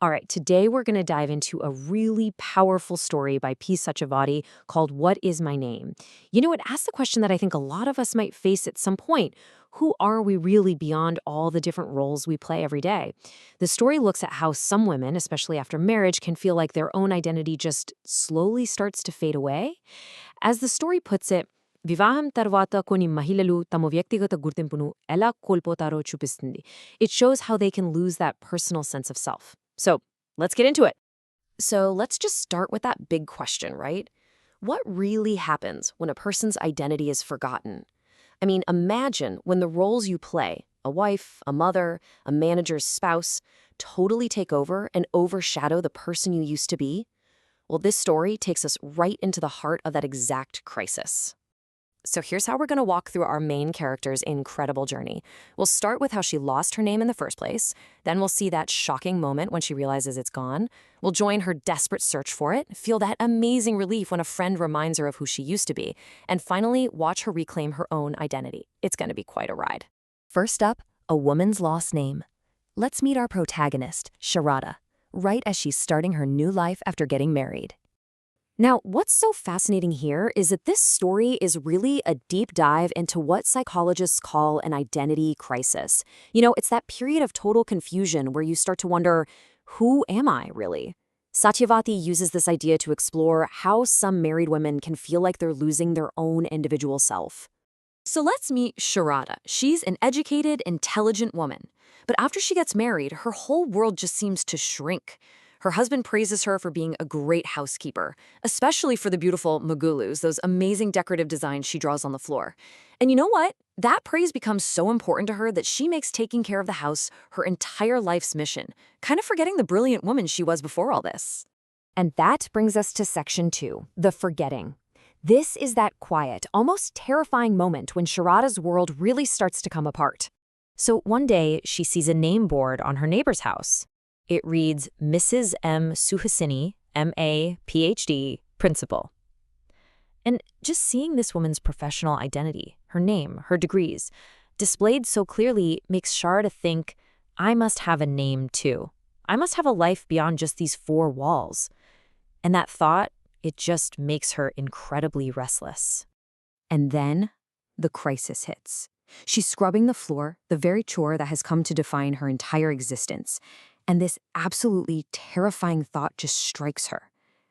All right, today we're going to dive into a really powerful story by P. Sachavati called What Is My Name? It asks the question that I think a lot of us might face at some point. Who are we really beyond all the different roles we play every day? The story looks at how some women, especially after marriage, can feel like their own identity just slowly starts to fade away. As the story puts it, వివాహం తర్వాత కొన్ని మహిళలు తమ వ్యక్తిగత గుర్తింపును ఎలా కోల్పోతారో చూపిస్తుంది. It shows how they can lose that personal sense of self. So, let's get into it. So, let's just start with that big question, right? What really happens when a person's identity is forgotten? I mean, imagine when the roles you play, a wife, a mother, a manager's spouse, totally take over and overshadow the person you used to be. Well, this story takes us right into the heart of that exact crisis. So here's how we're going to walk through our main character's incredible journey. We'll start with how she lost her name in the first place. Then we'll see that shocking moment when she realizes it's gone. We'll join her desperate search for it, feel that amazing relief when a friend reminds her of who she used to be, and finally watch her reclaim her own identity. It's going to be quite a ride. First up, a woman's lost name. Let's meet our protagonist, Sharada, right as she's starting her new life after getting married. Now, what's so fascinating here is that this story is really a deep dive into what psychologists call an identity crisis. It's that period of total confusion where you start to wonder, who am I really? Satyavati uses this idea to explore how some married women can feel like they're losing their own individual self. So let's meet Sharada. She's an educated, intelligent woman. But after she gets married, her whole world just seems to shrink. Her husband praises her for being a great housekeeper, especially for the beautiful magulus, those amazing decorative designs she draws on the floor. And you know what? That praise becomes so important to her that she makes taking care of the house her entire life's mission, kind of forgetting the brilliant woman she was before all this. And that brings us to section 2, the forgetting. This is that quiet, almost terrifying moment when Sharada's world really starts to come apart. So one day, she sees a name board on her neighbor's house. It reads Mrs. M. Suhasini, M.A., Ph.D., Principal. And just seeing this woman's professional identity, her name, her degrees, displayed so clearly makes Sharada think, I must have a name too. I must have a life beyond just these 4 walls. And that thought, it just makes her incredibly restless. And then the crisis hits. She's scrubbing the floor, the very chore that has come to define her entire existence. And this absolutely terrifying thought just strikes her.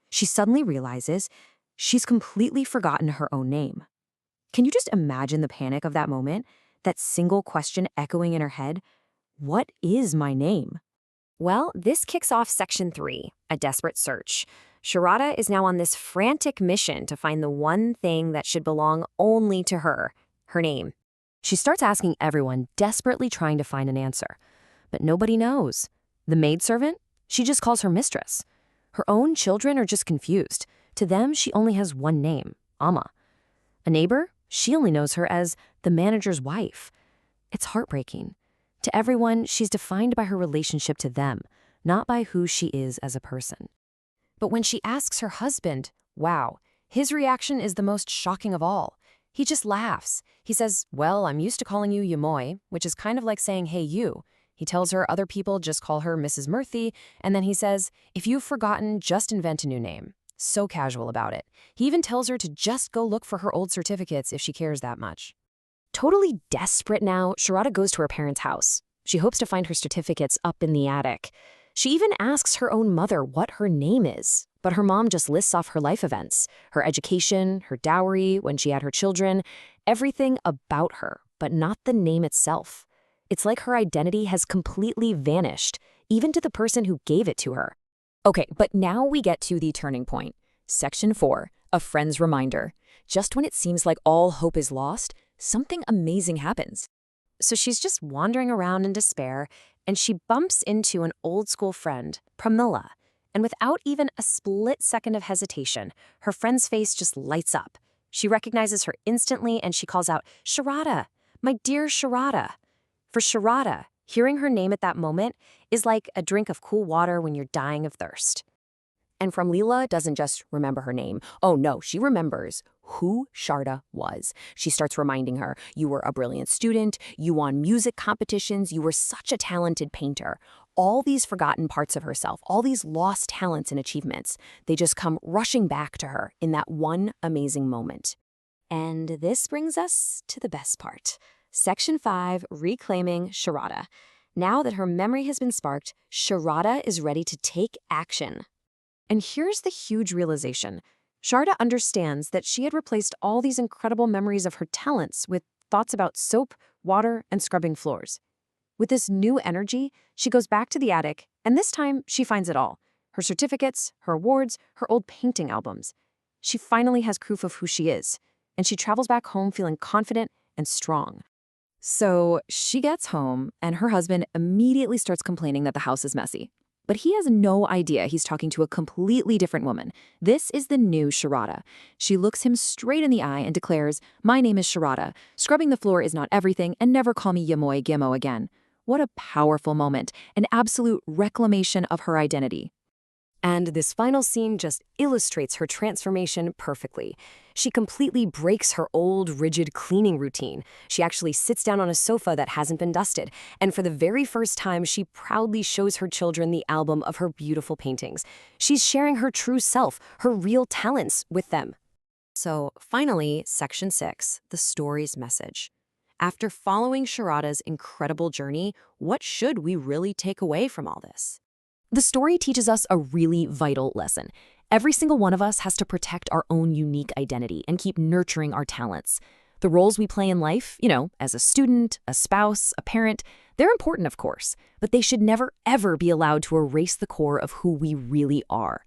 She suddenly realizes she's completely forgotten her own name. Can you just imagine the panic of that moment? That single question echoing in her head, what is my name? Well, this kicks off section 3, a desperate search. Sharada is now on this frantic mission to find the one thing that should belong only to her, her name. She starts asking everyone, desperately trying to find an answer. But nobody knows. The maidservant? She just calls her mistress. Her own children are just confused. To them, she only has one name, Amma. A neighbor? She only knows her as the manager's wife. It's heartbreaking. To everyone, she's defined by her relationship to them, not by who she is as a person. But when she asks her husband, wow, his reaction is the most shocking of all. He just laughs. He says, well, I'm used to calling you Yamoy, which is kind of like saying, hey, you. He tells her other people just call her Mrs. Murthy, and then he says, if you've forgotten, just invent a new name. So casual about it. He even tells her to just go look for her old certificates if she cares that much. Totally desperate now, Sharada goes to her parents' house. She hopes to find her certificates up in the attic. She even asks her own mother what her name is, but her mom just lists off her life events, her education, her dowry, when she had her children, everything about her, but not the name itself. It's like her identity has completely vanished, even to the person who gave it to her. Okay, but now we get to the turning point. Section 4, a friend's reminder. Just when it seems like all hope is lost, something amazing happens. So she's just wandering around in despair, and she bumps into an old-school friend, Pramila. And without even a split second of hesitation, her friend's face just lights up. She recognizes her instantly, and she calls out, Sharada, my dear Sharada. For Sharada, hearing her name at that moment is like a drink of cool water when you're dying of thirst. And Pramila doesn't just remember her name. Oh no, she remembers who Sharda was. She starts reminding her, you were a brilliant student, you won music competitions, you were such a talented painter. All these forgotten parts of herself, all these lost talents and achievements, they just come rushing back to her in that one amazing moment. And this brings us to the best part. Section 5, Reclaiming Sharada. Now that her memory has been sparked, Sharada is ready to take action. And here's the huge realization. Sharada understands that she had replaced all these incredible memories of her talents with thoughts about soap, water, and scrubbing floors. With this new energy, she goes back to the attic, and this time she finds it all. Her certificates, her awards, her old painting albums. She finally has proof of who she is, and she travels back home feeling confident and strong. So she gets home, and her husband immediately starts complaining that the house is messy. But he has no idea he's talking to a completely different woman. This is the new Sharada. She looks him straight in the eye and declares, "My name is Sharada. Scrubbing the floor is not everything, and never call me Yamoy Gimo again." What a powerful moment, an absolute reclamation of her identity. And this final scene just illustrates her transformation perfectly. She completely breaks her old, rigid cleaning routine. She actually sits down on a sofa that hasn't been dusted, and for the very first time, she proudly shows her children the album of her beautiful paintings. She's sharing her true self, her real talents, with them. So, finally, Section 6, the story's message. After following Sharada's incredible journey, what should we really take away from all this? The story teaches us a really vital lesson. Every single one of us has to protect our own unique identity and keep nurturing our talents. The roles we play in life, as a student, a spouse, a parent, they're important, of course, but they should never, ever be allowed to erase the core of who we really are.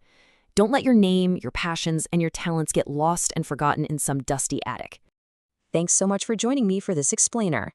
Don't let your name, your passions, and your talents get lost and forgotten in some dusty attic. Thanks so much for joining me for this explainer.